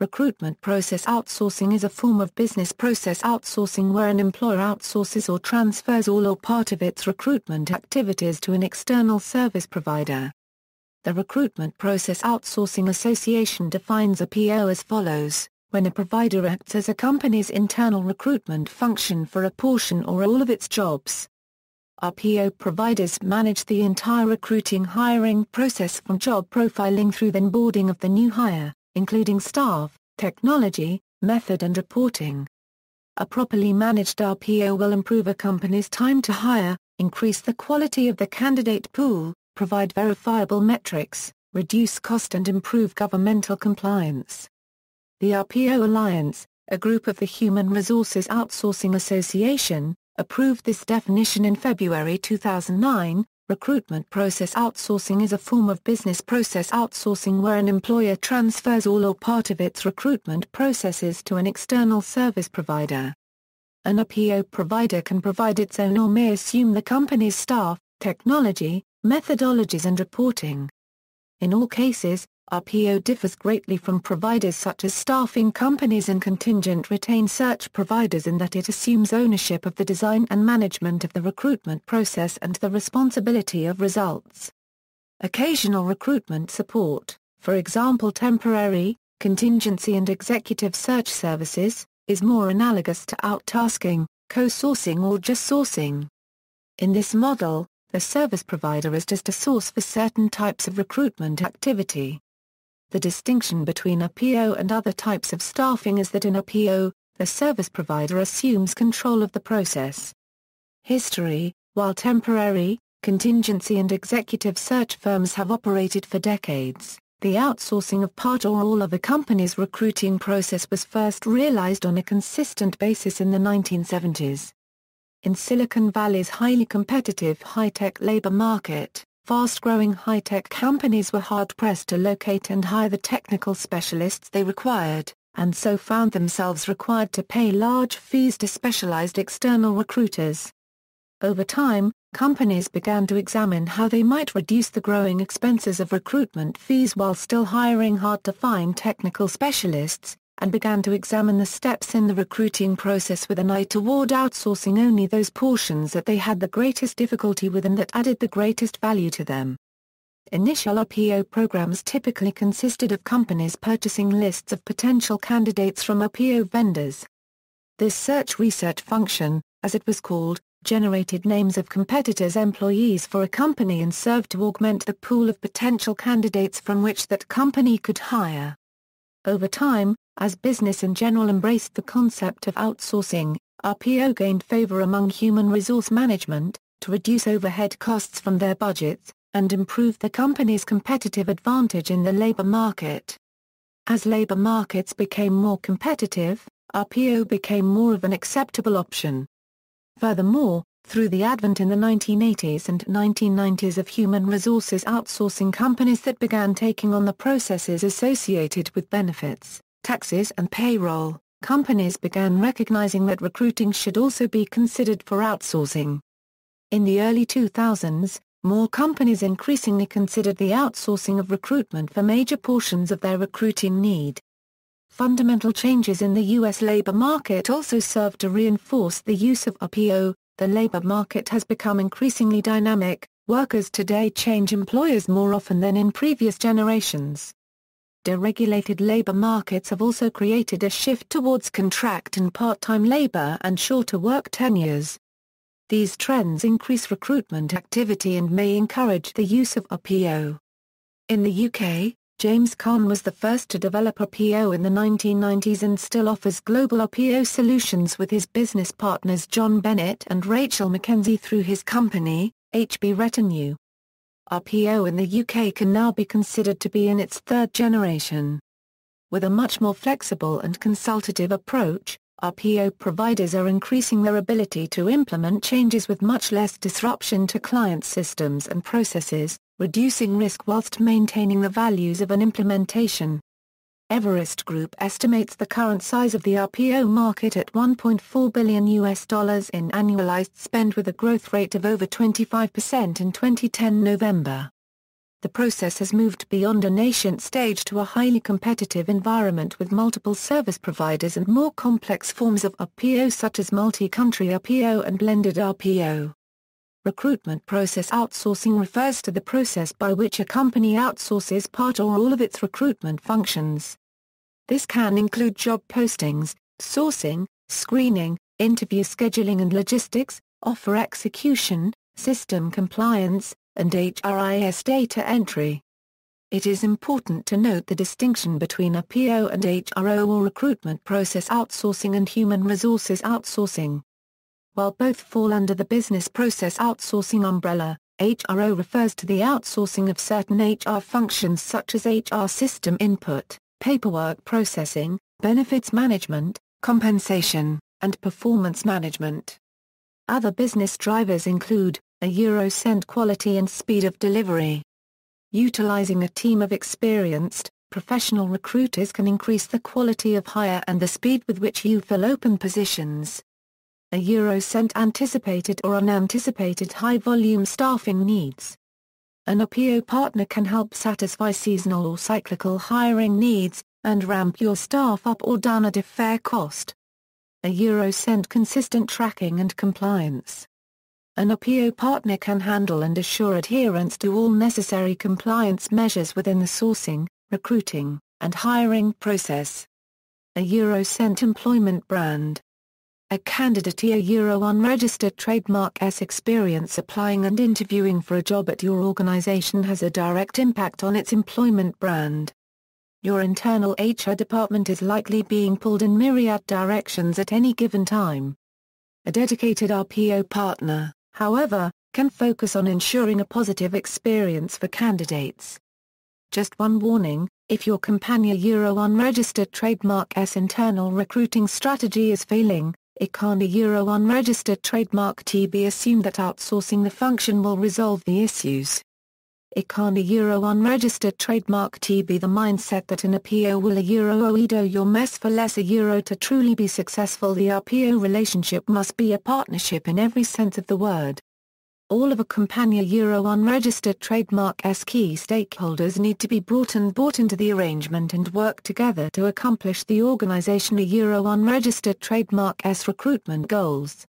Recruitment process outsourcing is a form of business process outsourcing where an employer outsources or transfers all or part of its recruitment activities to an external service provider. The Recruitment Process Outsourcing Association defines a PO as follows: when a provider acts as a company's internal recruitment function for a portion or all of its jobs. RPO providers manage the entire recruiting hiring process from job profiling through the onboarding of the new hire, including staff, technology, method and reporting. A properly managed RPO will improve a company's time to hire, increase the quality of the candidate pool, provide verifiable metrics, reduce cost and improve governmental compliance. The RPO Alliance, a group of the Human Resources Outsourcing Association, approved this definition in February 2009. Recruitment process outsourcing is a form of business process outsourcing where an employer transfers all or part of its recruitment processes to an external service provider. An RPO provider can provide its own or may assume the company's staff, technology, methodologies and reporting. In all cases, RPO differs greatly from providers such as staffing companies and contingent retained search providers in that it assumes ownership of the design and management of the recruitment process and the responsibility of results. Occasional recruitment support, for example temporary, contingency and executive search services, is more analogous to outtasking, co-sourcing or just sourcing. In this model, the service provider is just a source for certain types of recruitment activity. The distinction between a PO and other types of staffing is that in a PO, the service provider assumes control of the process. History: while temporary, contingency and executive search firms have operated for decades, the outsourcing of part or all of a company's recruiting process was first realized on a consistent basis in the 1970s. In Silicon Valley's highly competitive high-tech labor market, fast-growing high-tech companies were hard-pressed to locate and hire the technical specialists they required, and so found themselves required to pay large fees to specialized external recruiters. Over time, companies began to examine how they might reduce the growing expenses of recruitment fees while still hiring hard-to-find technical specialists, and began to examine the steps in the recruiting process with an eye toward outsourcing only those portions that they had the greatest difficulty with and that added the greatest value to them. Initial RPO programs typically consisted of companies purchasing lists of potential candidates from RPO vendors. This search research function, as it was called, generated names of competitors' employees for a company and served to augment the pool of potential candidates from which that company could hire. Over time, as business in general embraced the concept of outsourcing, RPO gained favor among human resource management, to reduce overhead costs from their budgets, and improve the company's competitive advantage in the labor market. As labor markets became more competitive, RPO became more of an acceptable option. Furthermore, through the advent in the 1980s and 1990s of human resources outsourcing companies that began taking on the processes associated with benefits, taxes and payroll, companies began recognizing that recruiting should also be considered for outsourcing. In the early 2000s, more companies increasingly considered the outsourcing of recruitment for major portions of their recruiting need. Fundamental changes in the U.S. labor market also served to reinforce the use of RPO. The labor market has become increasingly dynamic. Workers today change employers more often than in previous generations. Deregulated labor markets have also created a shift towards contract and part-time labor and shorter work tenures. These trends increase recruitment activity and may encourage the use of RPO. In the UK, James Caan was the first to develop RPO in the 1990s and still offers global RPO solutions with his business partners John Bennett and Rachel Mackenzie through his company, HB Retinue. RPO in the UK can now be considered to be in its third generation. With a much more flexible and consultative approach, RPO providers are increasing their ability to implement changes with much less disruption to client systems and processes, reducing risk whilst maintaining the values of an implementation. Everest Group estimates the current size of the RPO market at $1.4 billion in annualized spend with a growth rate of over 25% in 2010 November. the process has moved beyond a nascent stage to a highly competitive environment with multiple service providers and more complex forms of RPO such as multi-country RPO and blended RPO. Recruitment process outsourcing refers to the process by which a company outsources part or all of its recruitment functions. This can include job postings, sourcing, screening, interview scheduling and logistics, offer execution, system compliance, and HRIS data entry. It is important to note the distinction between RPO and HRO or recruitment process outsourcing and human resources outsourcing. While both fall under the business process outsourcing umbrella, HRO refers to the outsourcing of certain HR functions such as HR system input, paperwork processing, benefits management, compensation, and performance management. Other business drivers include €cent quality and speed of delivery. Utilizing a team of experienced, professional recruiters can increase the quality of hire and the speed with which you fill open positions. €cent anticipated or unanticipated high-volume staffing needs. An RPO partner can help satisfy seasonal or cyclical hiring needs, and ramp your staff up or down at a fair cost. €cent consistent tracking and compliance. An RPO partner can handle and assure adherence to all necessary compliance measures within the sourcing, recruiting, and hiring process. €cent employment brand. A candidate unregistered trademark S experience applying and interviewing for a job at your organization has a direct impact on its employment brand. Your internal HR department is likely being pulled in myriad directions at any given time. A dedicated RPO partner, however, can focus on ensuring a positive experience for candidates. Just one warning: if your company unregistered trademark S internal recruiting strategy is failing, it can't unregistered trademark T be assumed that outsourcing the function will resolve the issues. It can't unregistered trademark T be the mindset that an RPO will oedo your mess for less to truly be successful. The RPO relationship must be a partnership in every sense of the word. All of a company unregistered trademark S key stakeholders need to be brought into the arrangement and work together to accomplish the organization unregistered trademark S recruitment goals.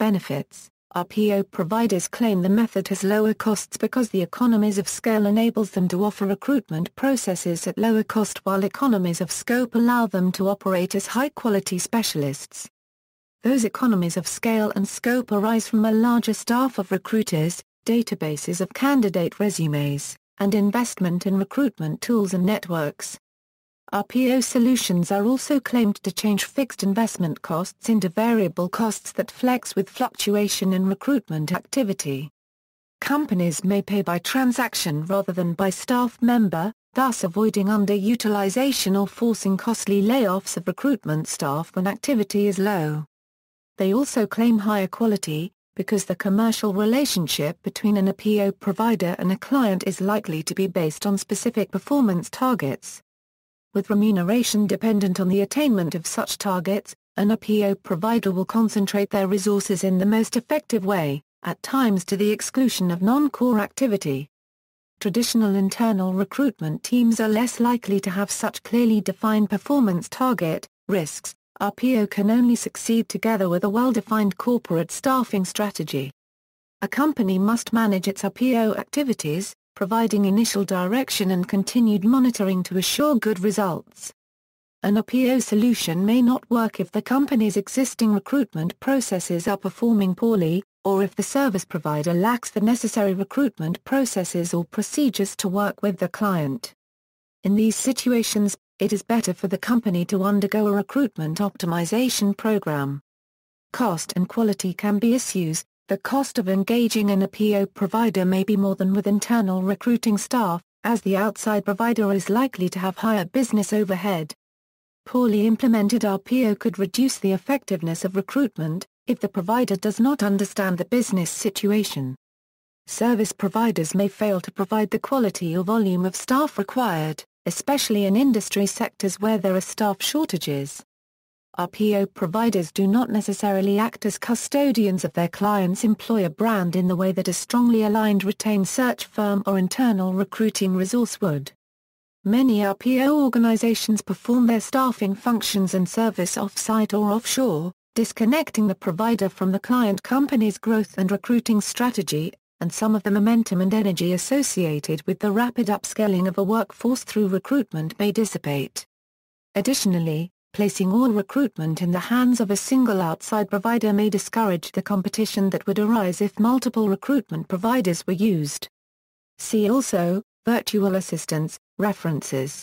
Benefits: RPO providers claim the method has lower costs because the economies of scale enables them to offer recruitment processes at lower cost, while economies of scope allow them to operate as high-quality specialists. Those economies of scale and scope arise from a larger staff of recruiters, databases of candidate resumes, and investment in recruitment tools and networks. RPO solutions are also claimed to change fixed investment costs into variable costs that flex with fluctuation in recruitment activity. Companies may pay by transaction rather than by staff member, thus avoiding underutilization or forcing costly layoffs of recruitment staff when activity is low. They also claim higher quality, because the commercial relationship between an RPO provider and a client is likely to be based on specific performance targets. With remuneration dependent on the attainment of such targets, an RPO provider will concentrate their resources in the most effective way, at times to the exclusion of non-core activity. Traditional internal recruitment teams are less likely to have such clearly defined performance target risks. RPO can only succeed together with a well-defined corporate staffing strategy. A company must manage its RPO activities, providing initial direction and continued monitoring to assure good results. An RPO solution may not work if the company's existing recruitment processes are performing poorly, or if the service provider lacks the necessary recruitment processes or procedures to work with the client. In these situations, it is better for the company to undergo a recruitment optimization program. Cost and quality can be issues. The cost of engaging an RPO provider may be more than with internal recruiting staff, as the outside provider is likely to have higher business overhead. Poorly implemented RPO could reduce the effectiveness of recruitment, if the provider does not understand the business situation. Service providers may fail to provide the quality or volume of staff required, especially in industry sectors where there are staff shortages. RPO providers do not necessarily act as custodians of their client's employer brand in the way that a strongly aligned retained search firm or internal recruiting resource would. Many RPO organizations perform their staffing functions and service off-site or offshore, disconnecting the provider from the client company's growth and recruiting strategy, and some of the momentum and energy associated with the rapid upscaling of a workforce through recruitment may dissipate. Additionally, placing all recruitment in the hands of a single outside provider may discourage the competition that would arise if multiple recruitment providers were used. See also, virtual assistants, references.